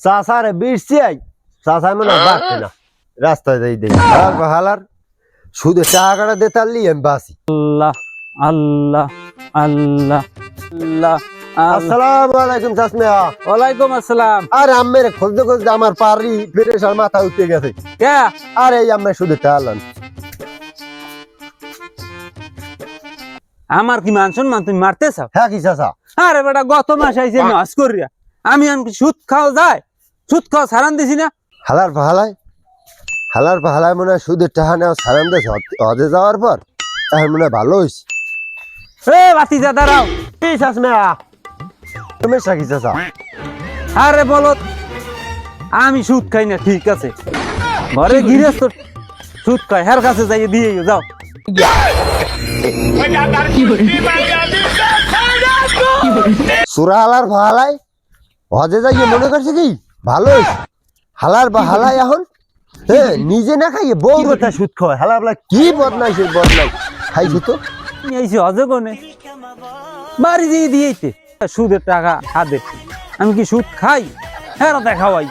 চাচারে বিরছি I চাচা মনে হয় বাড়ছে না রাস্তায় যাই দেখি হালার শুধু টাকা কাটা দে তারলি আমি বাসি। আল্লাহ আল্লাহ আল্লাহ আল্লাহ আসসালামু আলাইকুম চাচমিয়া। ওয়ালাইকুম আসসালাম। আরে আম্মের খুঁজতে খুঁজতে আমার পারি প্রেশার মাথা উঠে গেছে। কে? আরে এই আম্মে শুধু টালান। আমার কি মান সম্মান তুমি মারতে চাও? হ্যাঁ কি চাচা? আরে বেটা গত মাসে আইছে নাচ করিয়া আমি আনকি সুদ খাওয়া যায়, সুদ খাওয়া সারান দিছি না। হালার পাহালায় মনে হয় শুধু টাকা নেওয়া সারান দেশ হজে যাওয়ার পর এখন মনে হয় ভালো হয়েছে। এ বাতিজা দাঁড়াও। কি চাচমিয়া তুমি সাকি চাচা? আরে বলো আমি সুদ খাই না ঠিক আছে, ঘরে গৃহস্থ সুদ খাই, হের কাছে যাই দিয়ে যাও। সুরা হালার ভালাই হজে যাইয়ে মনে করছে কি ভালো হয়েছে। হালার বা হালাই এখন নিজে না খাইয়ে বউ কথা সুদ খাওয়ায়। হালা বলা কি বদনাই সে বদনাই খাইছি তো এইছি হজে কোনে বাড়ি দিয়ে দিয়েছে সুদের টাকা হাতে, আমি কি সুদ খাই? হ্যাঁ খাওয়াই।